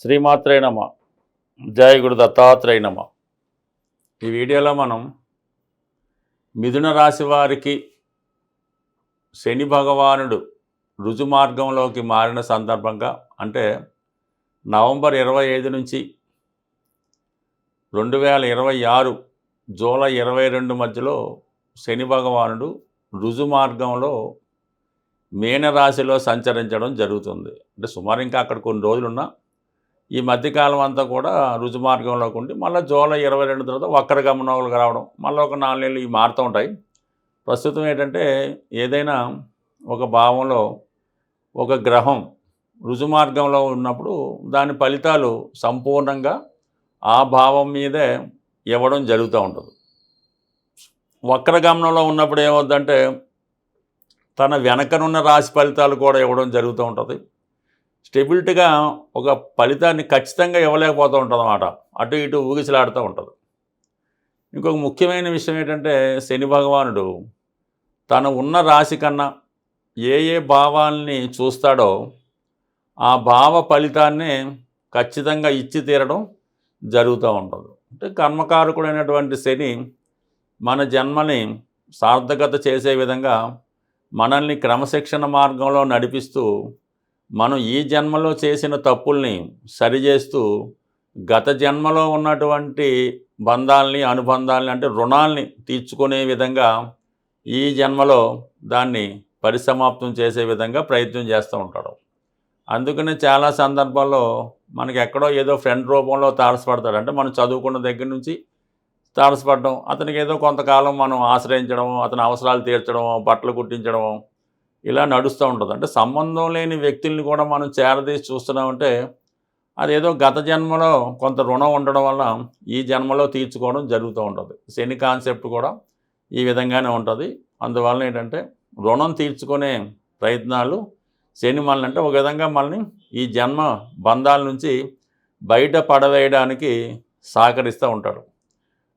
శ్రీమాత్రే నమ. జయ గురు దత్తాత్రేయ నమ. ఈ వీడియోలో మనం మిథున రాశి వారికి శని భగవానుడు రుజుమార్గంలోకి మారిన సందర్భంగా, అంటే నవంబర్ 25 నుంచి 2026 జూలై 22 మధ్యలో శని భగవానుడు రుజుమార్గంలో మీనరాశిలో సంచరించడం జరుగుతుంది. అంటే సుమారు ఇంకా అక్కడ కొన్ని రోజులున్నా ఈ మధ్యకాలం అంతా కూడా రుజుమార్గంలోకి ఉండి మళ్ళీ జూలై 22 తర్వాత వక్రగమనంలోకి రావడం, మళ్ళీ ఒక 4 నెలలు ఇవి మారుతూ ఉంటాయి. ప్రస్తుతం ఏంటంటే ఏదైనా ఒక భావంలో ఒక గ్రహం రుజుమార్గంలో ఉన్నప్పుడు దాని ఫలితాలు సంపూర్ణంగా ఆ భావం మీదే ఇవ్వడం జరుగుతూ ఉంటుంది. వక్రగమనంలో ఉన్నప్పుడు ఏమవుద్దంటే తన వెనకనున్న రాశి ఫలితాలు కూడా ఇవ్వడం జరుగుతూ ఉంటుంది. స్టెబిలిటీగా ఒక ఫలితాన్ని ఖచ్చితంగా ఇవ్వలేకపోతూ ఉంటుంది అన్నమాట. అటు ఇటు ఊగిసలాడుతూ ఉంటుంది. ఇంకొక ముఖ్యమైన విషయం ఏంటంటే శని భగవానుడు తను ఉన్న రాశి కన్నా ఏ భావాల్ని చూస్తాడో ఆ భావ ఫలితాన్నే ఖచ్చితంగా ఇచ్చి తీరడం జరుగుతూ ఉంటుంది. అంటే కర్మకారకుడైనటువంటి శని మన జన్మని సార్థకత చేసే విధంగా మనల్ని క్రమశిక్షణ మార్గంలో నడిపిస్తూ మనం ఈ జన్మలో చేసిన తప్పుల్ని సరిచేస్తూ గత జన్మలో ఉన్నటువంటి బంధాలని అనుబంధాలని అంటే రుణాల్ని తీర్చుకునే విధంగా ఈ జన్మలో దాన్ని పరిసమాప్తం చేసే విధంగా ప్రయత్నం చేస్తూ ఉంటాడు. అందుకనే చాలా సందర్భాల్లో మనకి ఎక్కడో ఏదో ఫ్రెండ్ రూపంలో తారసపడతాడు. అంటే మనం చదువుకున్న దగ్గర నుంచి తారసపడడం, అతనికి ఏదో కొంతకాలం మనం ఆశ్రయించడం, అతని అవసరాలు తీర్చడం, బట్టలు కుట్టించడం ఇలా నడుస్తూ ఉంటుంది. అంటే సంబంధం లేని వ్యక్తుల్ని కూడా మనం చేరదీసి చూస్తున్నామంటే అదేదో గత జన్మలో కొంత రుణం ఉండడం వల్ల ఈ జన్మలో తీర్చుకోవడం జరుగుతూ ఉంటుంది. శని కాన్సెప్ట్ కూడా ఈ విధంగానే ఉంటుంది. అందువల్ల ఏంటంటే రుణం తీర్చుకునే ప్రయత్నాలు శని మనల్ని అంటే ఒక విధంగా మనల్ని ఈ జన్మ బంధాల నుంచి బయట పడవేయడానికి సహకరిస్తూ ఉంటాడు.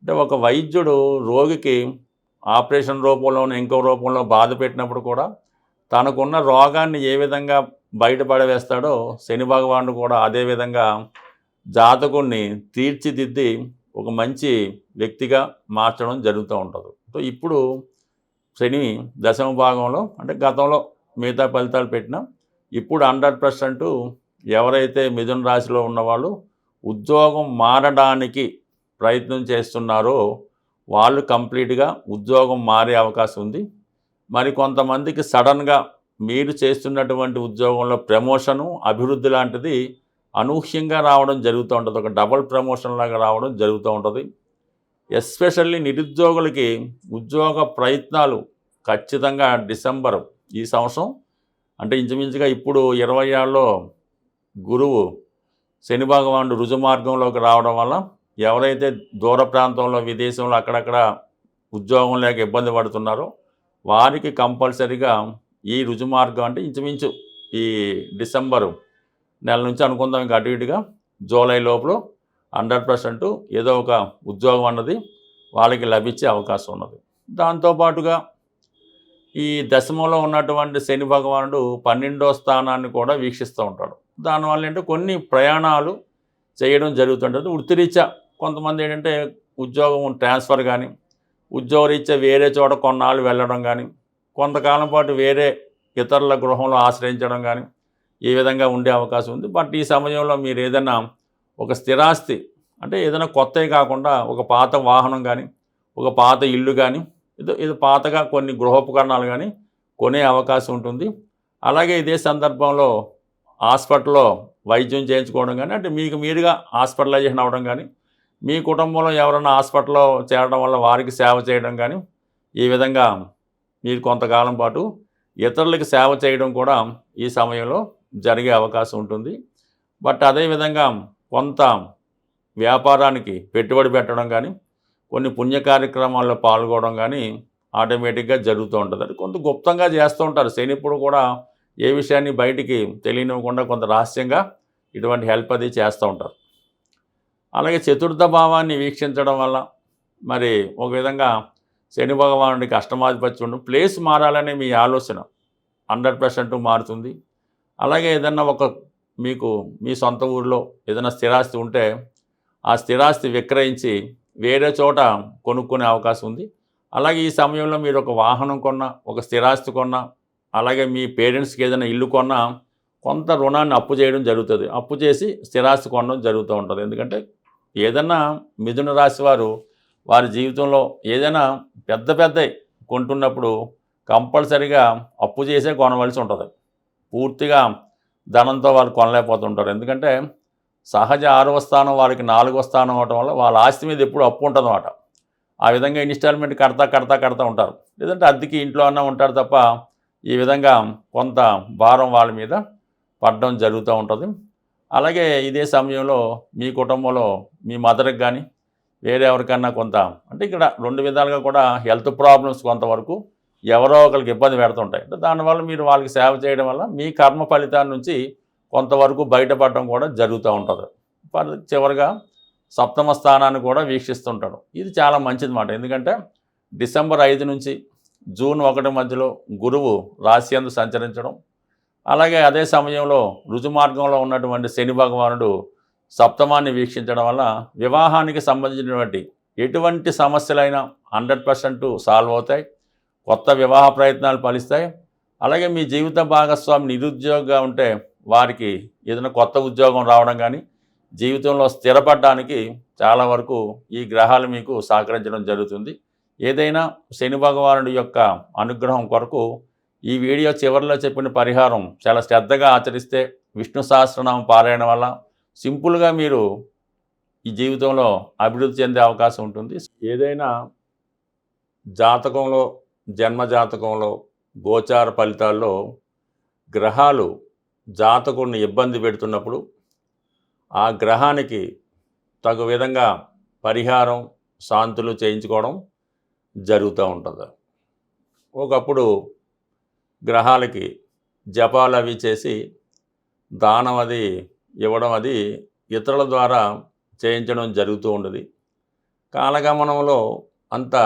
అంటే ఒక వైద్యుడు రోగికి ఆపరేషన్ రూపంలోనూ ఇంకో రూపంలో బాధ పెట్టినప్పుడు కూడా తనకున్న రోగాన్ని ఏ విధంగా బయటపడవేస్తాడో శని భగవానుడు కూడా అదేవిధంగా జాతకుణ్ణి తీర్చిదిద్ది ఒక మంచి వ్యక్తిగా మార్చడం జరుగుతూ ఉంటుంది. సో ఇప్పుడు శని దశమ భాగంలో అంటే గతంలో మిగతా ఫలితాలు పెట్టినా ఇప్పుడు 100% ఎవరైతే మిథున రాశిలో ఉన్నవాళ్ళు ఉద్యోగం మారడానికి ప్రయత్నం చేస్తున్నారో వాళ్ళు కంప్లీట్గా ఉద్యోగం మారే అవకాశం ఉంది. మరి కొంతమందికి సడన్గా మీరు చేస్తున్నటువంటి ఉద్యోగంలో ప్రమోషను అభివృద్ధి లాంటిది అనూహ్యంగా రావడం జరుగుతూ ఉంటుంది. ఒక డబుల్ ప్రమోషన్ లాగా రావడం జరుగుతూ ఉంటుంది. ఎస్పెషల్లీ నిరుద్యోగులకి ఉద్యోగ ప్రయత్నాలు ఖచ్చితంగా డిసెంబర్ ఈ సంవత్సరం అంటే ఇంచుమించుగా ఇప్పుడు 26లో గురువు శని భగవానుడు రుజుమార్గంలోకి రావడం వల్ల ఎవరైతే దూర ప్రాంతంలో విదేశంలో అక్కడక్కడ ఉద్యోగం లేక ఇబ్బంది పడుతున్నారో వారికి కంపల్సరీగా ఈ రుజుమార్గం అంటే ఇంచుమించు ఈ డిసెంబరు నెల నుంచి అనుకుందాం, ఇంకా అటు ఇటుగా జూలై లోపల 100% ఏదో ఒక ఉద్యోగం అన్నది వాళ్ళకి లభించే అవకాశం ఉన్నది. దాంతోపాటుగా ఈ దశమంలో ఉన్నటువంటి శని భగవానుడు 12వ స్థానాన్ని కూడా వీక్షిస్తూ ఉంటాడు. దానివల్ల ఏంటంటే కొన్ని ప్రయాణాలు చేయడం జరుగుతుంటుంది. వృత్తిరీత్యా కొంతమంది ఏంటంటే ఉద్యోగం ట్రాన్స్ఫర్ కానీ ఉద్యోగరీత్యా వేరే చోట కొన్నాళ్ళు వెళ్ళడం కానీ కొంతకాలం పాటు వేరే ఇతరుల గృహంలో ఆశ్రయించడం కానీ ఈ విధంగా ఉండే అవకాశం ఉంది. బట్ ఈ సమయంలో మీరు ఏదైనా ఒక స్థిరాస్తి అంటే ఏదైనా కొత్తవి కాకుండా ఒక పాత వాహనం కానీ ఒక పాత ఇల్లు కానీ ఇది పాతగా కొన్ని గృహోపకరణాలు కానీ కొనే అవకాశం ఉంటుంది. అలాగే ఇదే సందర్భంలో హాస్పిటల్లో వైద్యం చేయించుకోవడం కానీ అంటే మీకు మీరుగా హాస్పిటలైజేషన్ అవ్వడం కానీ మీ కుటుంబంలో ఎవరైనా హాస్పిటల్లో చేరడం వల్ల వారికి సేవ చేయడం కానీ ఈ విధంగా మీరు కొంతకాలం పాటు ఇతరులకి సేవ చేయడం కూడా ఈ సమయంలో జరిగే అవకాశం ఉంటుంది. బట్ అదేవిధంగా కొంత వ్యాపారానికి పెట్టుబడి పెట్టడం కానీ కొన్ని పుణ్య కార్యక్రమాల్లో పాల్గొనడం కానీ ఆటోమేటిక్గా జరుగుతూ ఉంటుంది. అది కొంత గుప్తంగా చేస్తూ ఉంటారు. శని ఇప్పుడు కూడా ఏ విషయాన్ని బయటికి తెలియనివ్వకుండా కొంత రహస్యంగా ఇటువంటి హెల్ప్ అది చేస్తూ ఉంటారు. అలాగే చతుర్థ భావాన్ని వీక్షించడం వల్ల మరి ఒక విధంగా శని భగవానుడికి అష్టమాధిపత్యం ఉండడం, ప్లేస్ మారాలనే మీ ఆలోచన 100% మారుతుంది. అలాగే ఏదన్నా ఒక మీకు మీ సొంత ఊరిలో ఏదైనా స్థిరాస్తి ఉంటే ఆ స్థిరాస్తి విక్రయించి వేరే చోట కొనుక్కునే అవకాశం ఉంది. అలాగే ఈ సమయంలో మీరు ఒక వాహనం కొన్నా, ఒక స్థిరాస్తి కొన్నా, అలాగే మీ పేరెంట్స్కి ఏదైనా ఇల్లు కొన్నా కొంత రుణాన్ని అప్పు చేయడం జరుగుతుంది. అప్పు చేసి స్థిరాస్తి కొనడం జరుగుతూ ఉంటుంది. ఎందుకంటే ఏదన్నా మిథున రాశి వారు వారి జీవితంలో ఏదైనా పెద్ద కొంటున్నప్పుడు కంపల్సరిగా అప్పు చేసే కొనవలసి ఉంటుంది. పూర్తిగా ధనంతో వాళ్ళు కొనలేకపోతుంటారు. ఎందుకంటే సహజ 6వ స్థానం వారికి 4వ స్థానం అవటం వల్ల వాళ్ళ ఆస్తి మీద ఎప్పుడు అప్పు ఉంటుందన్నమాట. ఆ విధంగా ఇన్స్టాల్మెంట్ కడతా ఉంటారు. లేదంటే అద్దెకి ఇంట్లో అన్నా ఉంటారు తప్ప ఈ విధంగా కొంత భారం వాళ్ళ మీద పడడం జరుగుతూ ఉంటుంది. అలాగే ఇదే సమయంలో మీ కుటుంబంలో మీ మదర్కి కానీ వేరే ఎవరికన్నా కొంత అంటే ఇక్కడ 2 విధాలుగా కూడా హెల్త్ ప్రాబ్లమ్స్ కొంతవరకు ఎవరో ఒకరికి ఇబ్బంది పెడుతుంటాయి. అంటే దానివల్ల మీరు వాళ్ళకి సేవ చేయడం వల్ల మీ కర్మ ఫలితాల నుంచి కొంతవరకు బయటపడడం కూడా జరుగుతూ ఉంటుంది. చివరిగా 7వ స్థానాన్ని కూడా వీక్షిస్తుంటాడు. ఇది చాలా మంచిది మాట. ఎందుకంటే డిసెంబర్ 5 నుంచి జూన్ 1 మధ్యలో గురువు రాశి యందు సంచరించడం, అలాగే అదే సమయంలో రుజుమార్గంలో ఉన్నటువంటి శని భగవానుడు 7మాన్ని వీక్షించడం వల్ల వివాహానికి సంబంధించినటువంటి ఎటువంటి సమస్యలైనా 100% సాల్వ్ అవుతాయి. కొత్త వివాహ ప్రయత్నాలు ఫలిస్తాయి. అలాగే మీ జీవిత భాగస్వామి నిరుద్యోగిగా ఉంటే వారికి ఏదైనా కొత్త ఉద్యోగం రావడం కానీ జీవితంలో స్థిరపడడానికి చాలా వరకు ఈ గ్రహాలు మీకు సహకరించడం జరుగుతుంది. ఏదైనా శని భగవానుడి యొక్క అనుగ్రహం కొరకు ఈ వీడియో చివరిలో చెప్పిన పరిహారం చాలా శ్రద్ధగా ఆచరిస్తే విష్ణు సహస్రనామం పారాయణ వల్ల సింపుల్గా మీరు ఈ జీవితంలో అభివృద్ధి చెందే అవకాశం ఉంటుంది. ఏదైనా జాతకంలో జన్మ జాతకంలో గోచార ఫలితాల్లో గ్రహాలు జాతకుడిని ఇబ్బంది పెడుతున్నప్పుడు ఆ గ్రహానికి తగు విధంగా పరిహారం శాంతులు చేయించుకోవడం జరుగుతూ ఉంటుంది. ఒకప్పుడు గ్రహాలకి జపాలు అవి చేసి దానం అది ఇవ్వడం అది ఇతరుల ద్వారా చేయించడం జరుగుతూ ఉండేది. కాలగమనంలో అంత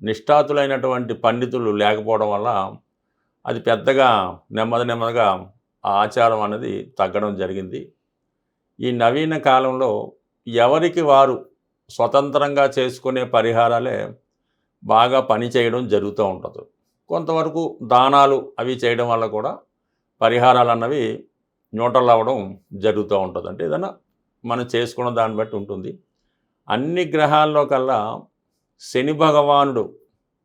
నిష్ఠాతులైనటువంటి పండితులు లేకపోవడం వల్ల అది పెద్దగా నెమ్మదిగా ఆ ఆచారం అనేది తగ్గడం జరిగింది. ఈ నవీన కాలంలో ఎవరికి వారు స్వతంత్రంగా చేసుకునే పరిహారాలే బాగా పనిచేయడం జరుగుతూ ఉంటుంది. కొంతవరకు దానాలు అవి చేయడం వల్ల కూడా పరిహారాలు అన్నవి న్యూట్రల్ అవ్వడం జరుగుతూ ఉంటుంది. అంటే ఏదైనా మనం చేసుకున్న దాన్ని బట్టి ఉంటుంది. అన్ని గ్రహాల్లో కల్లా శని భగవానుడు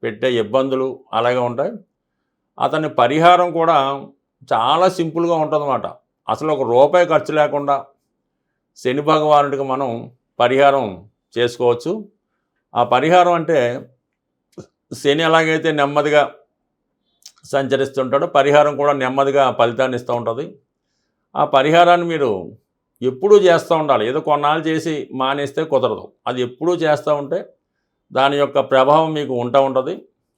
పెట్టే ఇబ్బందులు అలాగే ఉంటాయి. అతని పరిహారం కూడా చాలా సింపుల్గా ఉంటుందన్నమాట. అసలు ఒక రూపాయి ఖర్చు లేకుండా శని భగవానుడికి మనం పరిహారం చేసుకోవచ్చు. ఆ పరిహారం అంటే శని ఎలాగైతే నెమ్మదిగా సంచరిస్తుంటాడో పరిహారం కూడా నెమ్మదిగా ఫలితాన్ని ఇస్తూ ఉంటుంది. ఆ పరిహారాన్ని మీరు ఎప్పుడూ చేస్తూ ఉండాలి. ఏదో కొన్నాళ్ళు చేసి మానేస్తే కుదరదు. అది ఎప్పుడూ చేస్తూ ఉంటే దాని యొక్క ప్రభావం మీకు ఉంటుంది.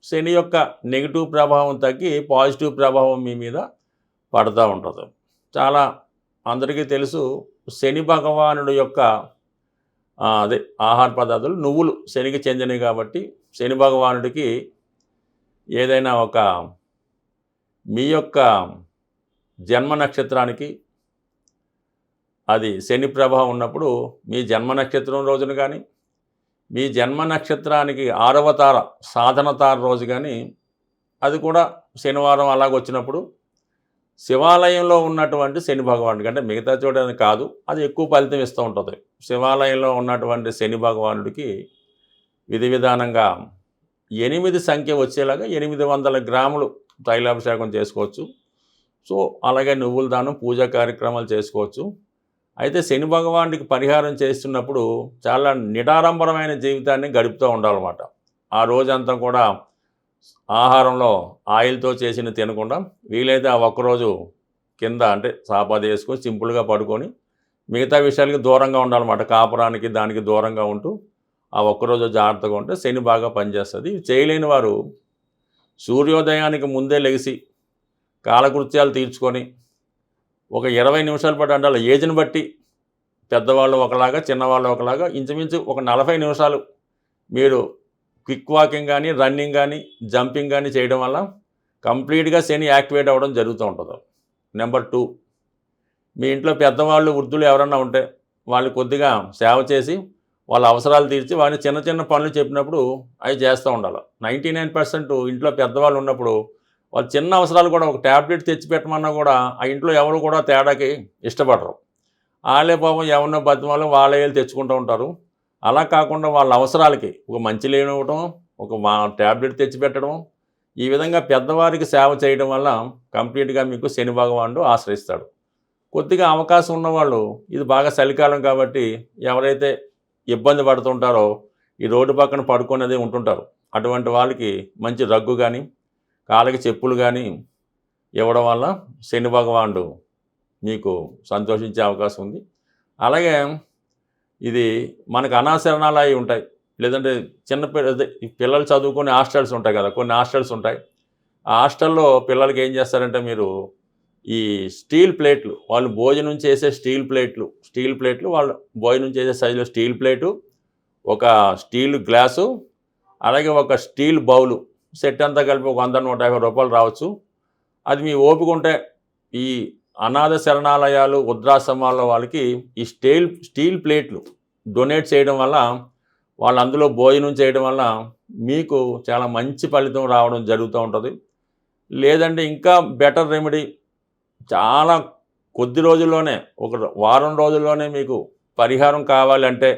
శని యొక్క నెగిటివ్ ప్రభావం తగ్గి పాజిటివ్ ప్రభావం మీ మీద పడుతూ ఉంటుంది. చాలా అందరికీ తెలుసు శని భగవానుడు యొక్క ఆహార పదార్థాలు నువ్వులు శనికి చెందినవి కాబట్టి శని భగవానుడికి ఏదైనా ఒక మీ యొక్క జన్మ నక్షత్రానికి అది శని ప్రభావం ఉన్నప్పుడు మీ జన్మ నక్షత్రం రోజున కానీ మీ జన్మ నక్షత్రానికి 6వ తార సాధన తార రోజు కానీ అది కూడా శనివారం అలాగొచ్చినప్పుడు శివాలయంలో ఉన్నటువంటి శని భగవానుడికి అంటే మిగతా చోట కాదు అది ఎక్కువ ఫలితం ఇస్తూ ఉంటుంది. శివాలయంలో ఉన్నటువంటి శని భగవానుడికి విధి విధానంగా 8 సంఖ్య వచ్చేలాగా 800 గ్రాములు తైలాభిషేకం చేసుకోవచ్చు. సో అలాగే నువ్వుల దానం పూజా కార్యక్రమాలు చేసుకోవచ్చు. అయితే శని భగవానుడికి పరిహారం చేస్తున్నప్పుడు చాలా నిడారంభరమైన జీవితాన్ని గడుపుతూ ఉండాలన్నమాట. ఆ రోజంతా కూడా ఆహారంలో ఆయిల్తో చేసిన తినకుండా వీలైతే ఆ ఒక్కరోజు కింద అంటే సాపాది వేసుకొని సింపుల్గా పడుకొని మిగతా విషయాలకి దూరంగా ఉండాలన్నమాట. కాపురానికి దానికి దూరంగా ఉంటూ ఆ ఒక్కరోజు జాగ్రత్తగా ఉంటే శని బాగా పనిచేస్తుంది. చేయలేని వారు సూర్యోదయానికి ముందే లెగిసి కాలకృత్యాలు తీర్చుకొని ఒక 20 నిమిషాల పాటు అంటే ఏజ్ని బట్టి పెద్దవాళ్ళు ఒకలాగా చిన్నవాళ్ళు ఒకలాగా ఇంచుమించు ఒక 40 నిమిషాలు మీరు క్విక్ వాకింగ్ కానీ రన్నింగ్ కానీ జంపింగ్ కానీ చేయడం వల్ల కంప్లీట్గా శని యాక్టివేట్ అవ్వడం జరుగుతూ ఉంటుంది. నెంబర్ 2 మీ ఇంట్లో పెద్దవాళ్ళు వృద్ధులు ఎవరన్నా ఉంటే వాళ్ళు కొద్దిగా సేవ చేసి వాళ్ళ అవసరాలు తీర్చి వాడిని చిన్న చిన్న పనులు చెప్పినప్పుడు అవి చేస్తూ ఉండాలి. 99% ఇంట్లో పెద్దవాళ్ళు ఉన్నప్పుడు వాళ్ళు చిన్న అవసరాలు కూడా ఒక ట్యాబ్లెట్ తెచ్చి పెట్టమన్నా కూడా ఆ ఇంట్లో ఎవరు కూడా తేడాకి ఇష్టపడరు. వాళ్ళే పాపం ఎవరినో బతిమాలో వాళ్ళే వెళ్ళి తెచ్చుకుంటూ ఉంటారు. అలా కాకుండా వాళ్ళ అవసరాలకి ఒక మంచినీళ్ళు ఇవ్వటం, ఒక ట్యాబ్లెట్ తెచ్చిపెట్టడం, ఈ విధంగా పెద్దవారికి సేవ చేయడం వల్ల కంప్లీట్గా మీకు శని భగవానుడు ఆశ్రయిస్తాడు. కొద్దిగా అవకాశం ఉన్నవాళ్ళు ఇది బాగా చలికాలం కాబట్టి ఎవరైతే ఇబ్బంది పడుతుంటారో ఈ రోడ్డు పక్కన పడుకునేది ఉంటుంటారు. అటువంటి వాళ్ళకి మంచి రగ్గు కానీ కాళ్ళకి చెప్పులు కానీ ఇవ్వడం వల్ల శని భగవానుడు మీకు సంతోషించే అవకాశం ఉంది. అలాగే ఇది మనకు అనాశరణాలు ఉంటాయి, లేదంటే చిన్న పిల్లలు చదువుకునే హాస్టల్స్ ఉంటాయి కదా, కొన్ని హాస్టల్స్ ఉంటాయి. ఆ హాస్టల్లో పిల్లలకి ఏం చేస్తారంటే మీరు ఈ స్టీల్ ప్లేట్లు, వాళ్ళు భోజనం చేసే స్టీల్ ప్లేట్లు వాళ్ళు భోజనం చేసే సైజులో స్టీల్ ప్లేటు, ఒక స్టీల్ గ్లాసు, అలాగే ఒక స్టీల్ బౌలు సెట్ అంతా కలిపి ఒక 100-150 రూపాయలు రావచ్చు. అది మీ ఓపిక ఉంటే ఈ అనాథ శరణాలయాలు వృద్ధాశ్రమాల్లో వాళ్ళకి ఈ స్టీల్ ప్లేట్లు డొనేట్ చేయడం వల్ల వాళ్ళు అందులో భోజనం చేయడం వల్ల మీకు చాలా మంచి ఫలితం రావడం జరుగుతూ ఉంటుంది. లేదంటే ఇంకా బెటర్ రెమెడీ, చాలా కొద్ది రోజుల్లోనే ఒక వారం రోజుల్లోనే మీకు పరిహారం కావాలంటే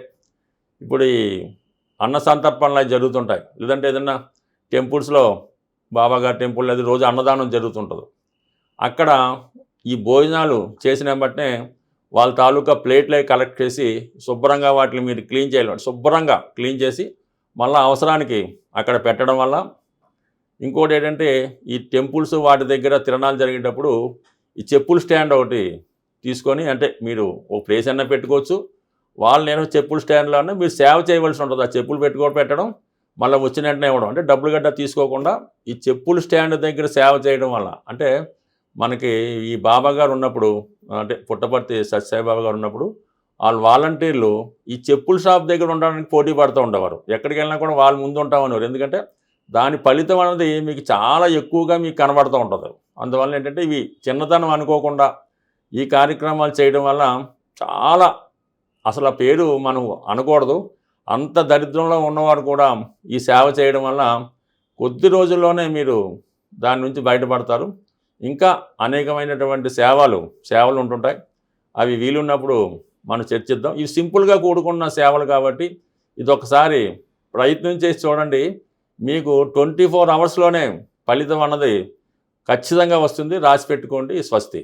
ఇప్పుడు ఈ అన్న సంతర్పణలు అవి జరుగుతుంటాయి, లేదంటే ఏదన్నా టెంపుల్స్లో బాబాగారి టెంపుల్ అది రోజు అన్నదానం జరుగుతుంటుంది. అక్కడ ఈ భోజనాలు చేసిన బట్టే వాళ్ళ తాలూకా ప్లేట్లు కలెక్ట్ చేసి శుభ్రంగా వాటిని మీరు క్లీన్ చేయాలి. శుభ్రంగా క్లీన్ చేసి మళ్ళీ అవసరానికి అక్కడ పెట్టడం వల్ల ఇంకోటి ఏంటంటే ఈ టెంపుల్స్ వాటి దగ్గర తిరణాలు జరిగేటప్పుడు ఈ చెప్పుల స్టాండ్ ఒకటి తీసుకొని, అంటే మీరు ఒక ప్లేస్ అన్నా పెట్టుకోవచ్చు, వాళ్ళు నేను చెప్పుల స్టాండ్లోనే మీరు సేవ చేయవలసి ఉంటుంది. ఆ చెప్పులు పెట్టడం మళ్ళీ వచ్చిన వెంటనే ఇవ్వడం, అంటే డబ్బులు గడ్డ తీసుకోకుండా ఈ చెప్పుల స్టాండ్ దగ్గర సేవ చేయడం వల్ల, అంటే మనకి ఈ బాబా గారు ఉన్నప్పుడు, అంటే పుట్టపర్తి సత్యసాయిబాబా గారు ఉన్నప్పుడు వాళ్ళు వాలంటీర్లు ఈ చెప్పుల షాప్ దగ్గర ఉండడానికి పోటీ పడుతూ ఉండేవారు. ఎక్కడికి వెళ్ళినా కూడా వాళ్ళు ముందు ఉంటామనేవారు. ఎందుకంటే దాని ఫలితం అనేది మీకు చాలా ఎక్కువగా మీకు కనబడుతూ ఉంటుంది. అందువల్ల ఏంటంటే ఇవి చిన్నతనం అనుకోకుండా ఈ కార్యక్రమాలు చేయడం వల్ల చాలా, అసలు ఆ పేరు మనం అనకూడదు, అంత దరిద్రంలో ఉన్నవారు కూడా ఈ సేవ చేయడం వల్ల కొద్ది రోజుల్లోనే మీరు దాని నుంచి బయటపడతారు. ఇంకా అనేకమైనటువంటి సేవలు ఉంటుంటాయి. అవి వీలున్నప్పుడు మనం చర్చిద్దాం. ఇవి సింపుల్గా కూడుకున్న సేవలు కాబట్టి ఇదొకసారి ప్రయత్నం చేసి చూడండి. మీకు 24 అవర్స్లోనే ఫలితం అన్నది ఖచ్చితంగా వస్తుంది. రాసి పెట్టుకోండి. స్వస్తి.